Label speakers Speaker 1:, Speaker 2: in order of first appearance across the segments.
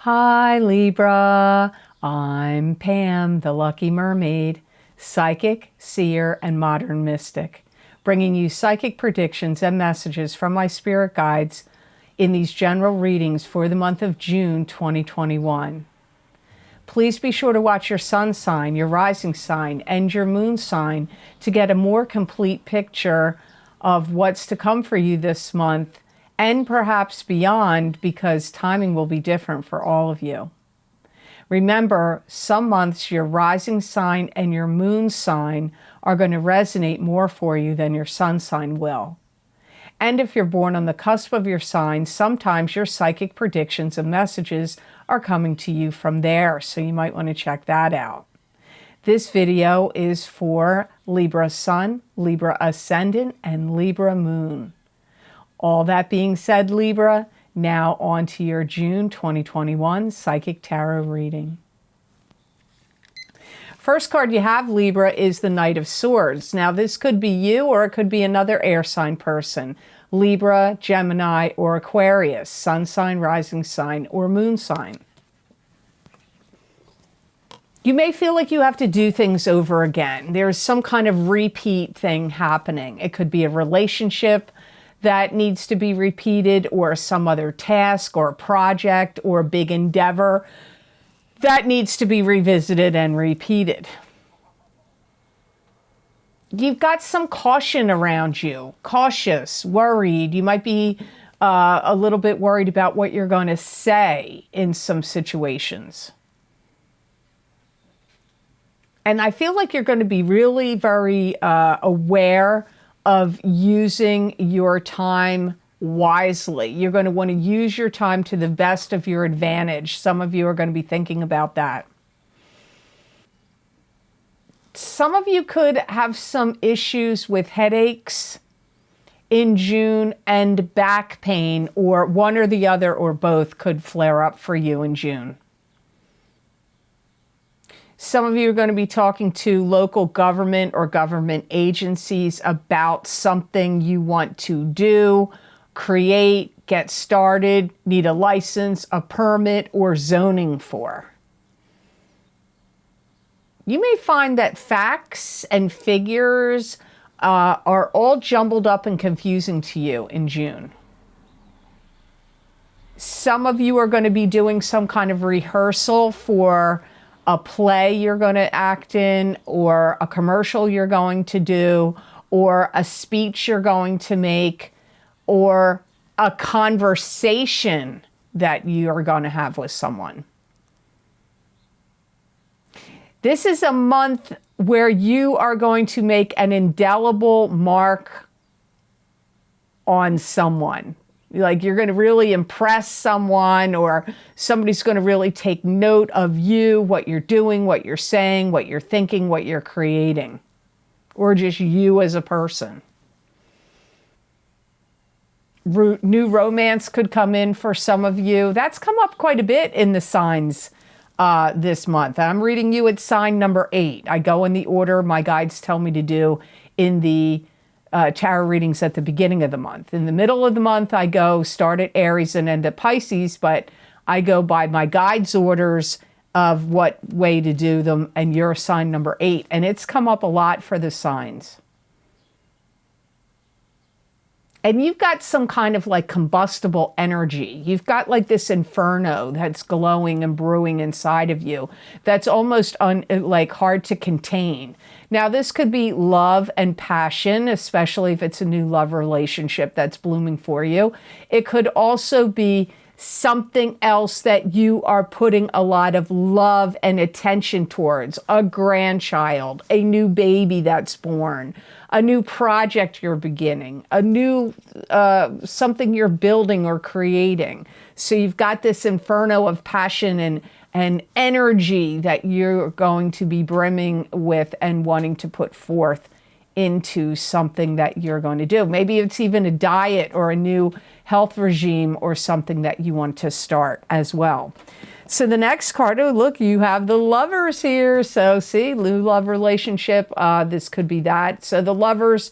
Speaker 1: Hi Libra, I'm Pam, the Lucky Mermaid, psychic, seer, and modern mystic, bringing you psychic predictions and messages from my spirit guides in these general readings for the month of June 2021. Please be sure to watch your sun sign, your rising sign, and your moon sign to get a more complete picture of what's to come for you this month and perhaps beyond, because timing will be different for all of you. Remember, some months your rising sign and your moon sign are going to resonate more for you than your sun sign will. And if you're born on the cusp of your sign, sometimes your psychic predictions and messages are coming to you from there, so you might want to check that out. This video is for Libra Sun, Libra Ascendant, and Libra Moon. All that being said, Libra, now on to your June 2021 Psychic Tarot reading. First card you have, Libra, is the Knight of Swords. Now, this could be you or it could be another air sign person. Libra, Gemini, or Aquarius, sun sign, rising sign, or moon sign. You may feel like you have to do things over again. There's some kind of repeat thing happening. It could be a relationship that needs to be repeated, or some other task or project or big endeavor that needs to be revisited and repeated. You've got some caution around you, cautious, worried. You might be a little bit worried about what you're going to say in some situations. And I feel like you're going to be really very aware of using your time wisely. You're going to want to use your time to the best of your advantage. Some of you are going to be thinking about that. Some of you could have some issues with headaches in June and back pain, or one or the other or both could flare up for you in June. Some of you are going to be talking to local government or government agencies about something you want to do, create, get started, need a license, a permit, or zoning for. You may find that facts and figures are all jumbled up and confusing to you in June. Some of you are going to be doing some kind of rehearsal for a play you're going to act in, or a commercial you're going to do, or a speech you're going to make, or a conversation that you're going to have with someone. This is a month where you are going to make an indelible mark on someone. Like, you're going to really impress someone, or somebody's going to really take note of you, what you're doing, what you're saying, what you're thinking, what you're creating, or just you as a person. New romance could come in for some of you. That's come up quite a bit in the signs this month. I'm reading you at sign number 8. I go in the order my guides tell me to do in the tarot readings at the beginning of the month. In the middle of the month, I go start at Aries and end at Pisces, but I go by my guides' orders of what way to do them, and you're sign number 8. And it's come up a lot for the signs. And you've got some kind of like combustible energy. You've got like this inferno that's glowing and brewing inside of you that's almost like hard to contain. Now, this could be love and passion, especially if it's a new love relationship that's blooming for you. It could also be something else that you are putting a lot of love and attention towards. A grandchild, a new baby that's born, a new project you're beginning, a new something you're building or creating. So you've got this inferno of passion and energy that you're going to be brimming with and wanting to put forth into something that you're going to do. Maybe it's even a diet or a new health regime or something that you want to start as well. So the next card, oh look, you have the Lovers here. So see, new love relationship, this could be that. So the Lovers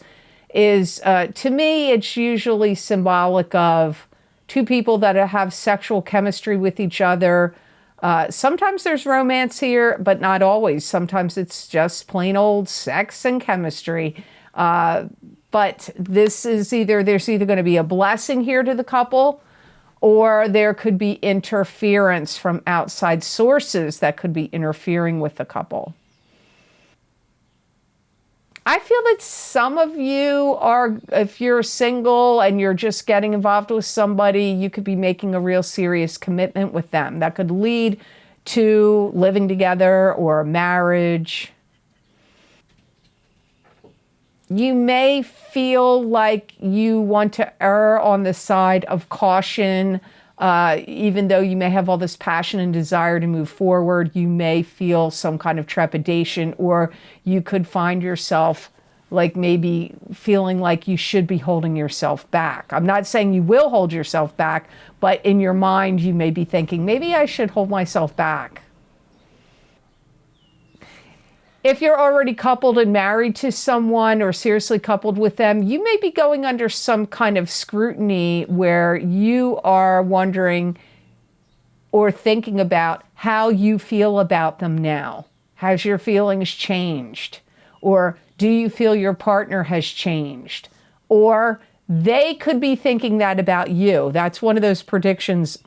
Speaker 1: is, to me, it's usually symbolic of two people that have sexual chemistry with each other, Sometimes there's romance here, but not always. Sometimes it's just plain old sex and chemistry. But this is there's either going to be a blessing here to the couple, or there could be interference from outside sources that could be interfering with the couple. I feel that some of you are, if you're single and you're just getting involved with somebody, you could be making a real serious commitment with them. That could lead to living together or marriage. You may feel like you want to err on the side of caution. Even though you may have all this passion and desire to move forward, you may feel some kind of trepidation, or you could find yourself like maybe feeling like you should be holding yourself back. I'm not saying you will hold yourself back, but in your mind you may be thinking, maybe I should hold myself back. If you're already coupled and married to someone or seriously coupled with them, you may be going under some kind of scrutiny where you are wondering or thinking about how you feel about them now. Has your feelings changed? Or do you feel your partner has changed? Or they could be thinking that about you. That's one of those predictions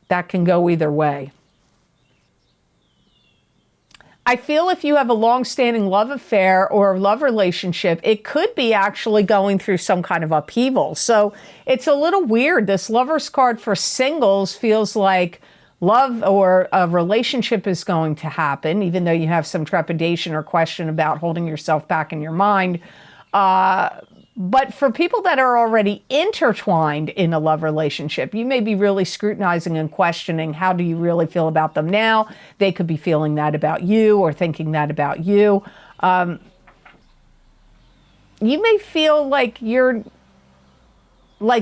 Speaker 1: that can go either way. I feel if you have a long-standing love affair or love relationship, it could be actually going through some kind of upheaval. So it's a little weird. This Lover's card for singles feels like love or a relationship is going to happen, even though you have some trepidation or question about holding yourself back in your mind. But for people that are already intertwined in a love relationship, you may be really scrutinizing and questioning, how do you really feel about them now? They could be feeling that about you or thinking that about you. You may feel like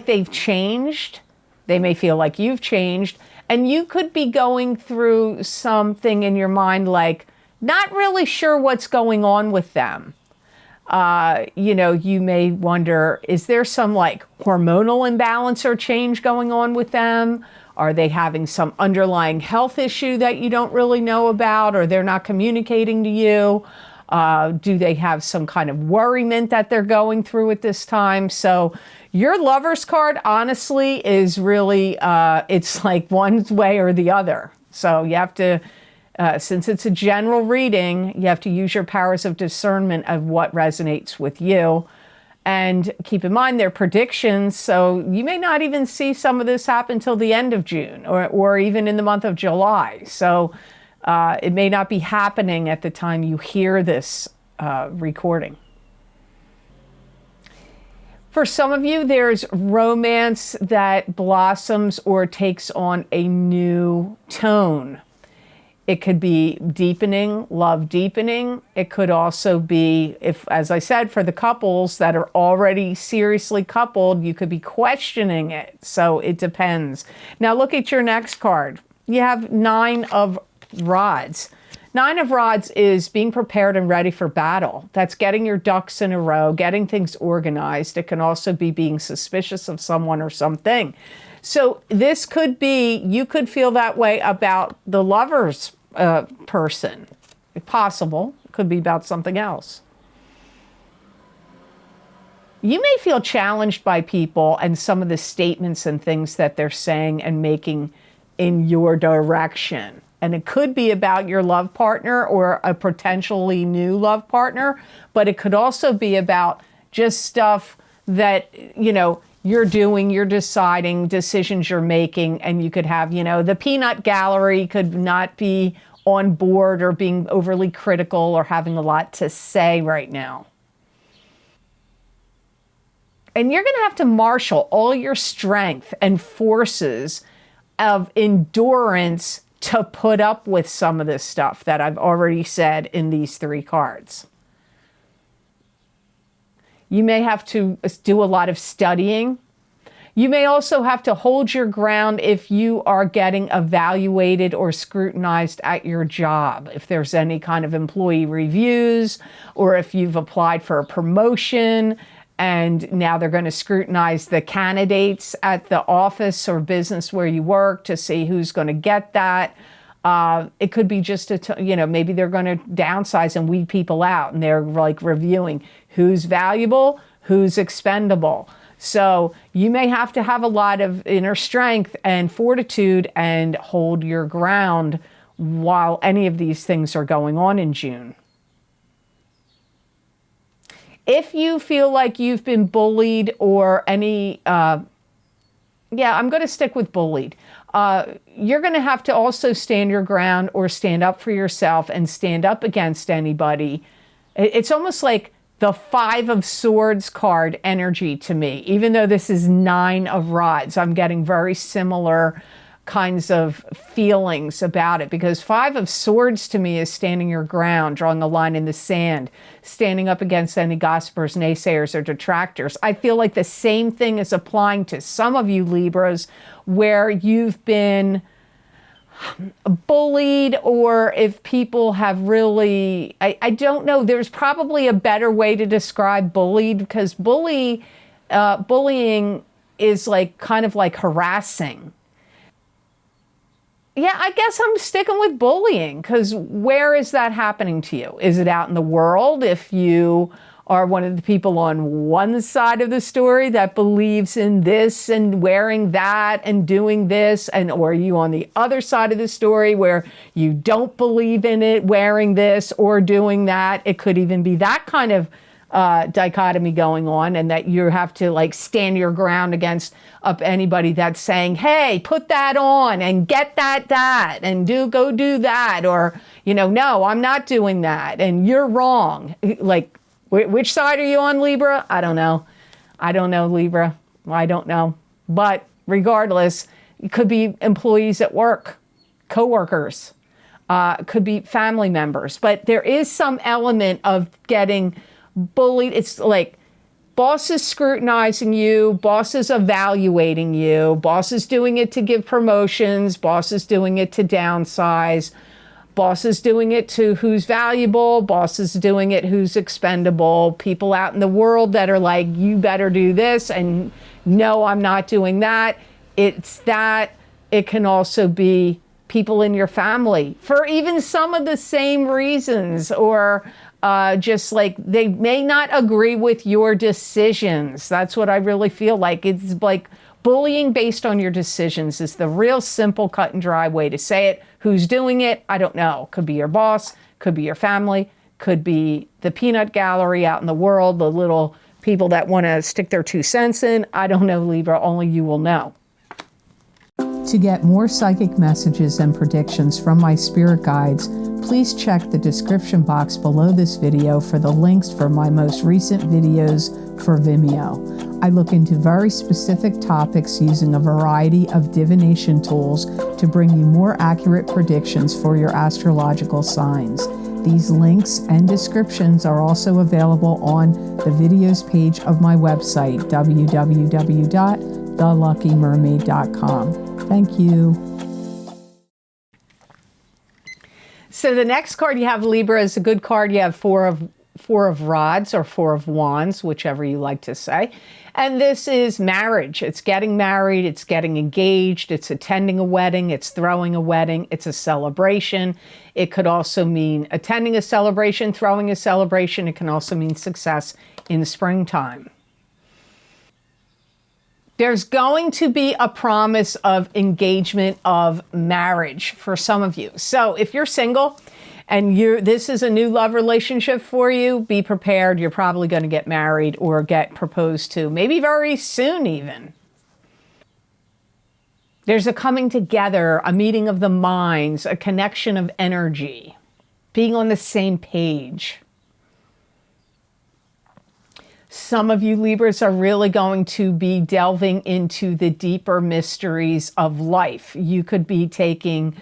Speaker 1: they've changed. They may feel like you've changed. And you could be going through something in your mind like, not really sure what's going on with them. You may wonder, is there some like hormonal imbalance or change going on with them? Are they having some underlying health issue that you don't really know about, or they're not communicating to you? Do they have some kind of worriment that they're going through at this time? So your Lover's card, honestly, is really, it's like one way or the other. So you have to, since it's a general reading, you have to use your powers of discernment of what resonates with you. And keep in mind, they're predictions, so you may not even see some of this happen till the end of June or even in the month of July. So it may not be happening at the time you hear this recording. For some of you, there's romance that blossoms or takes on a new tone. It could be deepening, love deepening. It could also be, if, as I said, for the couples that are already seriously coupled, you could be questioning it. So it depends. Now look at your next card. You have 9 of Rods. 9 of Rods is being prepared and ready for battle. That's getting your ducks in a row, getting things organized. It can also be being suspicious of someone or something. So this could be, you could feel that way about the Lover's person. Possible. It could be about something else. You may feel challenged by people and some of the statements and things that they're saying and making in your direction. And it could be about your love partner or a potentially new love partner, but it could also be about just stuff that, you're doing, you're deciding, decisions you're making, and you could have, the peanut gallery could not be on board or being overly critical or having a lot to say right now. And you're going to have to marshal all your strength and forces of endurance to put up with some of this stuff that I've already said in these 3 cards. You may have to do a lot of studying. You may also have to hold your ground if you are getting evaluated or scrutinized at your job. If there's any kind of employee reviews, or if you've applied for a promotion and now they're going to scrutinize the candidates at the office or business where you work to see who's going to get that. It could be just maybe they're going to downsize and weed people out, and they're like reviewing who's valuable, who's expendable. So you may have to have a lot of inner strength and fortitude and hold your ground while any of these things are going on in June. If you feel like you've been bullied or any, I'm going to stick with bullied. You're going to have to also stand your ground or stand up for yourself and stand up against anybody. It's almost like the 5 of Swords card energy to me. Even though this is 9 of Rods, I'm getting very similar kinds of feelings about it, because 5 of Swords to me is standing your ground, drawing a line in the sand, standing up against any gossipers, naysayers, or detractors. I feel like the same thing is applying to some of you Libras, where you've been bullied, or if people have really, I don't know, there's probably a better way to describe bullied, because bullying is like kind of like harassing. Yeah, I guess I'm sticking with bullying, because where is that happening to you? Is it out in the world? If you are one of the people on one side of the story that believes in this and wearing that and doing this, or are you on the other side of the story where you don't believe in it, wearing this or doing that? It could even be that kind of dichotomy going on, and that you have to like stand your ground against anybody that's saying, hey, put that on and get that and go do that, or no, I'm not doing that and you're wrong. Like, which side are you on, Libra? I don't know, Libra. I don't know. But regardless, it could be employees at work, coworkers, could be family members. But there is some element of getting bullied. It's like bosses scrutinizing you, bosses evaluating you, bosses doing it to give promotions, bosses doing it to downsize, bosses doing it to who's valuable, bosses doing it who's expendable, people out in the world that are like, you better do this, and no, I'm not doing that. It's that. It can also be people in your family for even some of the same reasons, or just like they may not agree with your decisions. That's what I really feel like. It's like bullying based on your decisions is the real simple, cut and dry way to say it. Who's doing it? I don't know. Could be your boss, could be your family, could be the peanut gallery out in the world, the little people that want to stick their 2 cents in. I don't know, Libra. Only you will know. To get more psychic messages and predictions from my spirit guides, please check the description box below this video for the links for my most recent videos for Vimeo. I look into very specific topics using a variety of divination tools to bring you more accurate predictions for your astrological signs. These links and descriptions are also available on the videos page of my website, www.theluckymermaid.com. Thank you. So the next card you have, Libra, is a good card. You have four of Rods or 4 of Wands, whichever you like to say. And this is marriage. It's getting married. It's getting engaged. It's attending a wedding. It's throwing a wedding. It's a celebration. It could also mean attending a celebration, throwing a celebration. It can also mean success in springtime. There's going to be a promise of engagement, of marriage for some of you. So if you're single and this is a new love relationship for you, be prepared. You're probably going to get married or get proposed to, maybe very soon even. There's a coming together, a meeting of the minds, a connection of energy, being on the same page. Some of you Libras are really going to be delving into the deeper mysteries of life. You could be taking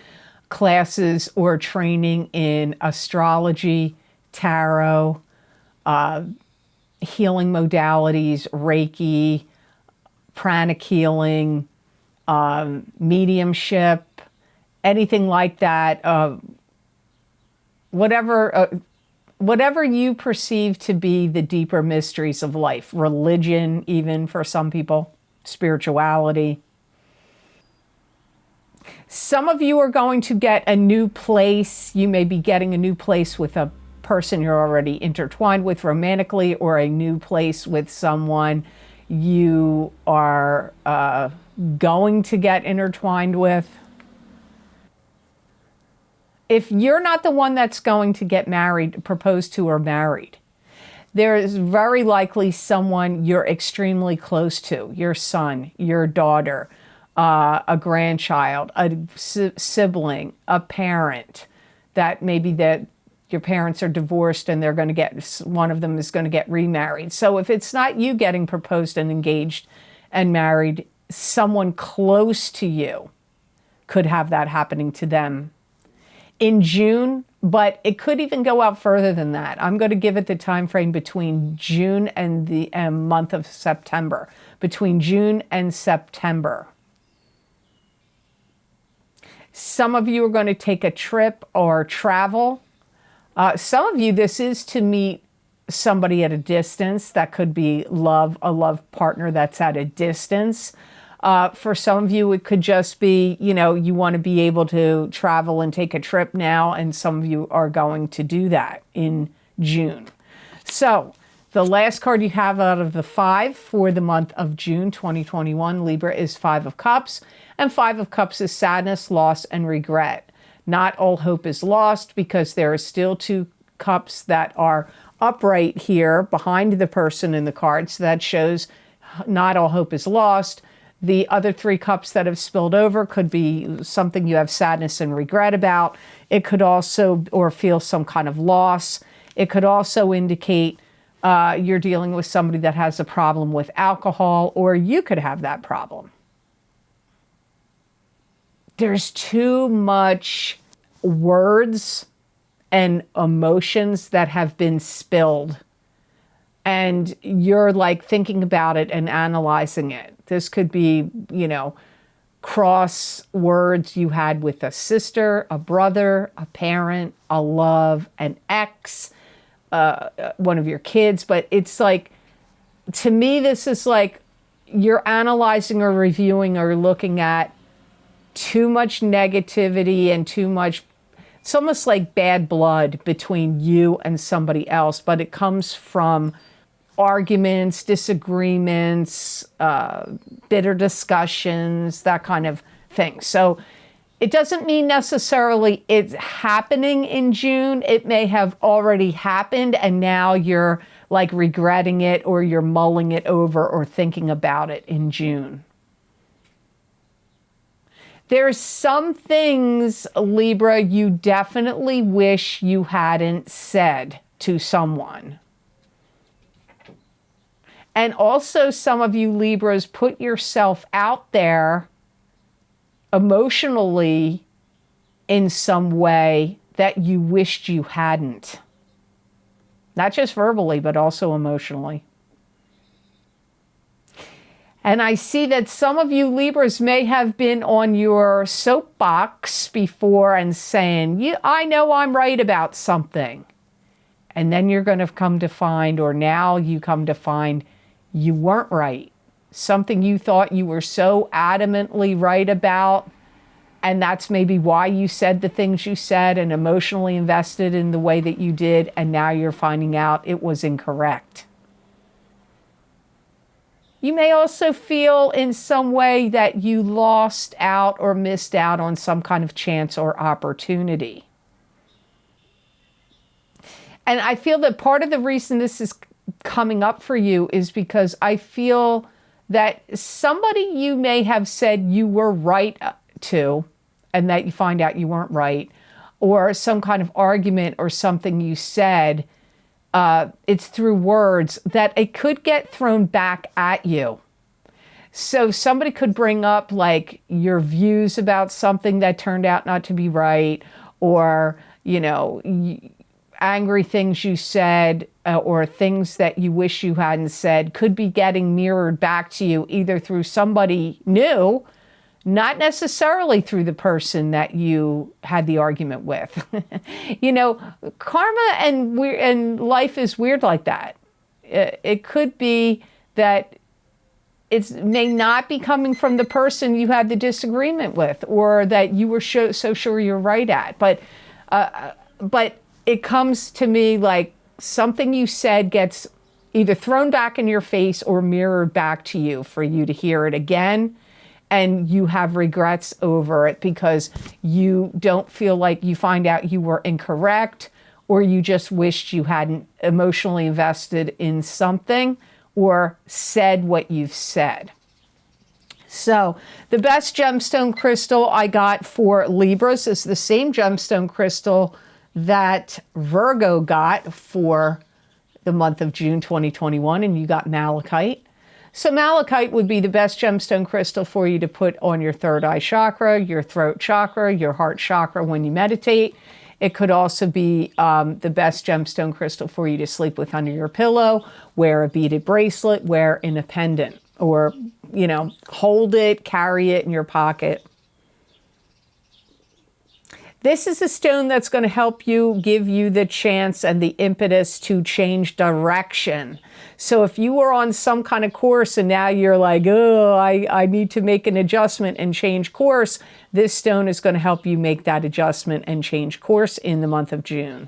Speaker 1: classes or training in astrology, tarot, healing modalities, Reiki, pranic healing, mediumship, anything like that. Whatever. whatever you perceive to be the deeper mysteries of life, religion, even for some people, spirituality. Some of you are going to get a new place. You may be getting a new place with a person you're already intertwined with romantically, or a new place with someone you are going to get intertwined with. If you're not the one that's going to get married, proposed to, or married, there is very likely someone you're extremely close to, your son, your daughter, a grandchild, a sibling, a parent, that maybe that your parents are divorced and they're going to get, one of them is going to get remarried. So if it's not you getting proposed and engaged and married, someone close to you could have that happening to them in June, but it could even go out further than that. I'm going to give it the time frame between June and the month of September. Between June and September. Some of you are going to take a trip or travel. Some of you, this is to meet somebody at a distance. That could be love, a love partner that's at a distance. For some of you, it could just be, you know, you want to be able to travel and take a trip now, and some of you are going to do that in June. So the last card you have out of the 5 for the month of June 2021, Libra, is 5 of Cups. And 5 of Cups is sadness, loss, and regret. Not all hope is lost, because there are still 2 cups that are upright here behind the person in the card. So that shows not all hope is lost. The other 3 cups that have spilled over could be something you have sadness and regret about. It could also, or feel some kind of loss. It could also indicate you're dealing with somebody that has a problem with alcohol, or you could have that problem. There's too much words and emotions that have been spilled, and you're like thinking about it and analyzing it. This could be, you know, cross words you had with a sister, a brother, a parent, a love, an ex, one of your kids. But it's like, to me, this is like you're analyzing or reviewing or looking at too much negativity and too much, it's almost like bad blood between you and somebody else, but it comes from arguments, disagreements, bitter discussions, that kind of thing. So it doesn't mean necessarily it's happening in June. It may have already happened and now you're like regretting it, or you're mulling it over or thinking about it in June. There's some things, Libra, you definitely wish you hadn't said to someone. And also, some of you Libras put yourself out there emotionally in some way that you wished you hadn't. Not just verbally, but also emotionally. And I see that some of you Libras may have been on your soapbox before and saying, I know I'm right about something. And then you're going to come to find, or now you come to find, you weren't right. Something you thought you were so adamantly right about, and that's maybe why you said the things you said and emotionally invested in the way that you did, and now you're finding out it was incorrect. You may also feel in some way that you lost out or missed out on some kind of chance or opportunity. And I feel that part of the reason this is coming up for you is because I feel that somebody you may have said you were right to, and that you find out you weren't right, or some kind of argument or something you said, it's through words, that it could get thrown back at you. So somebody could bring up like your views about something that turned out not to be right, or, you know, angry things you said, or things that you wish you hadn't said, could be getting mirrored back to you either through somebody new, not necessarily through the person that you had the argument with. You know, karma and life is weird like that. It could be that it may not be coming from the person you had the disagreement with, or that you were so sure you're right at. But it comes to me like something you said gets either thrown back in your face or mirrored back to you for you to hear it again. And you have regrets over it because you don't feel like you find out you were incorrect, or you just wished you hadn't emotionally invested in something or said what you've said. So the best gemstone crystal I got for Libras is the same gemstone crystal that Virgo got for the month of June 2021, and you got malachite. So malachite would be the best gemstone crystal for you to put on your third eye chakra, your throat chakra, your heart chakra when you meditate. It could also be the best gemstone crystal for you to sleep with under your pillow, wear a beaded bracelet, wear in a pendant, or, you know, hold it, carry it in your pocket. This is a stone that's going to help you, give you the chance and the impetus to change direction. So if you were on some kind of course and now you're like, oh, I need to make an adjustment and change course, this stone is going to help you make that adjustment and change course in the month of June.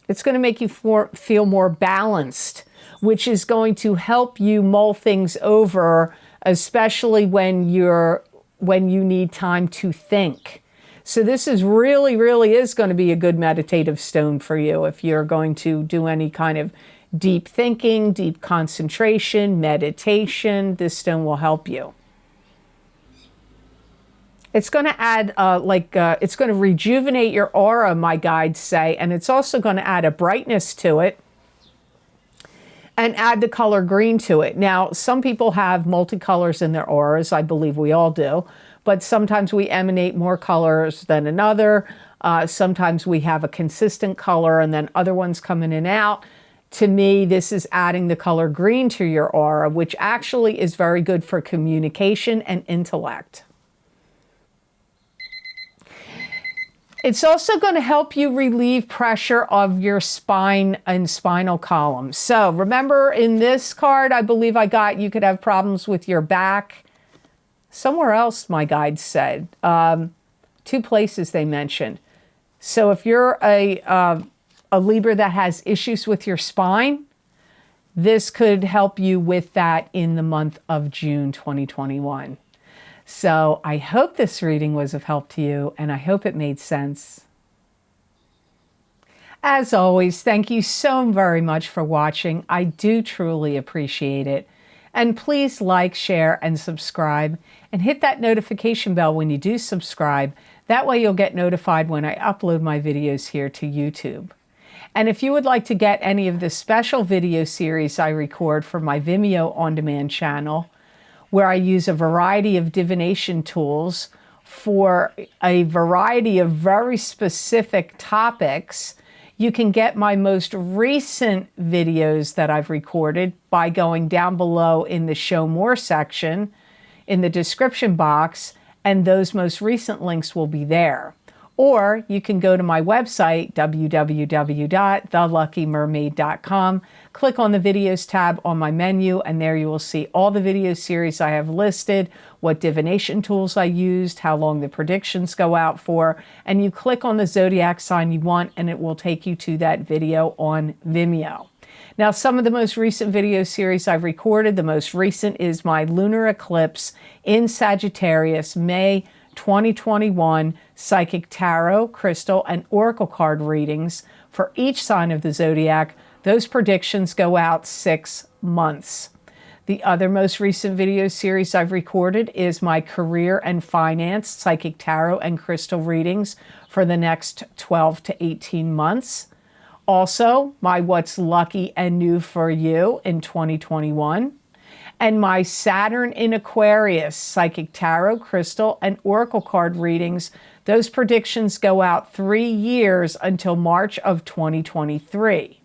Speaker 1: It's going to make you feel more balanced, which is going to help you mull things over, especially when you need time to think. So this is really is going to be a good meditative stone for you if you're going to do any kind of deep thinking, deep concentration, meditation. This stone will help you. It's going to add, it's going to rejuvenate your aura, my guides say, and it's also going to add a brightness to it and add the color green to it. Now, some people have multicolors in their auras. I believe we all do. But sometimes we emanate more colors than another. Sometimes we have a consistent color and then other ones come in and out. To me, this is adding the color green to your aura, which actually is very good for communication and intellect. It's also going to help you relieve pressure of your spine and spinal column. So remember in this card, I believe I got, you could have problems with your back. Somewhere else, my guide said, 2 places they mentioned. So if you're a Libra that has issues with your spine, this could help you with that in the month of June 2021. So I hope this reading was of help to you, and I hope it made sense. As always, thank you so very much for watching. I do truly appreciate it. And please like, share, and subscribe, and hit that notification bell when you do subscribe. That way you'll get notified when I upload my videos here to YouTube. And if you would like to get any of the special video series I record for my Vimeo on-demand channel, where I use a variety of divination tools for a variety of very specific topics, you can get my most recent videos that I've recorded by going down below in the Show More section in the description box, and those most recent links will be there. Or you can go to my website, www.theluckymermaid.com, click on the videos tab on my menu, and there you will see all the video series I have listed, what divination tools I used, how long the predictions go out for, and you click on the zodiac sign you want, and it will take you to that video on Vimeo. Now, some of the most recent video series I've recorded, the most recent is my lunar eclipse in Sagittarius, May 2021 psychic tarot, crystal, and oracle card readings for each sign of the zodiac. Those predictions go out 6 months. The other most recent video series I've recorded is my career and finance psychic tarot and crystal readings for the next 12 to 18 months. Also, my What's Lucky and New for You in 2021. And my Saturn in Aquarius psychic tarot, crystal, and oracle card readings. Those predictions go out 3 years until March of 2023.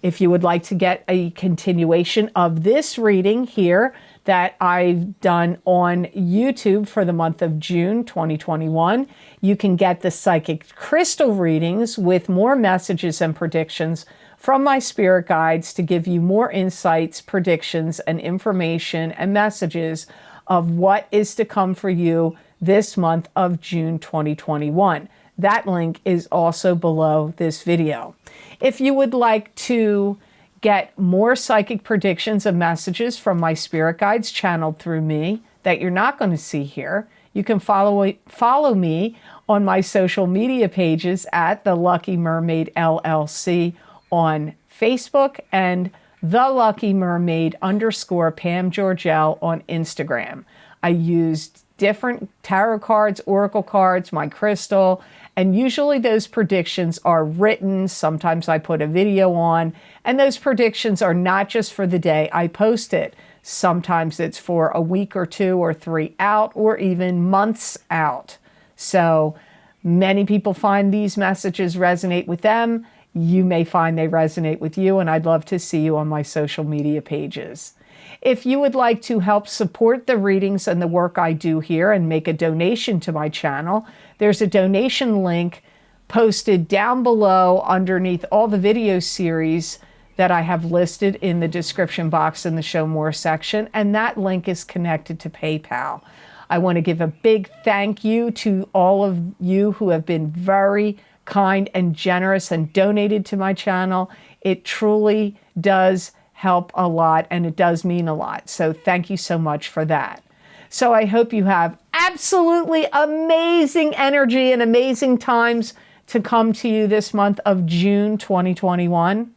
Speaker 1: If you would like to get a continuation of this reading here, that I've done on YouTube for the month of June 2021. You can get the psychic crystal readings with more messages and predictions from my spirit guides to give you more insights, predictions, and information and messages of what is to come for you this month of June 2021. That link is also below this video. If you would like to get more psychic predictions and messages from my spirit guides channeled through me that you're not going to see here, you can follow me on my social media pages at The Lucky Mermaid LLC on Facebook and The Lucky Mermaid _ Pam Georgel on Instagram. I used different tarot cards, oracle cards, my crystal, and usually those predictions are written. Sometimes I put a video on, and those predictions are not just for the day I post it. Sometimes it's for a week or 2 or 3 out, or even months out. So many people find these messages resonate with them. You may find they resonate with you, and I'd love to see you on my social media pages. If you would like to help support the readings and the work I do here and make a donation to my channel, there's a donation link posted down below underneath all the video series that I have listed in the description box in the Show More section, and that link is connected to PayPal. I want to give a big thank you to all of you who have been very kind and generous and donated to my channel. It truly does help a lot, and it does mean a lot. So thank you so much for that. So I hope you have absolutely amazing energy and amazing times to come to you this month of June 2021.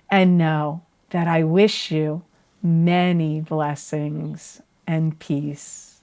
Speaker 1: And know that I wish you many blessings and peace.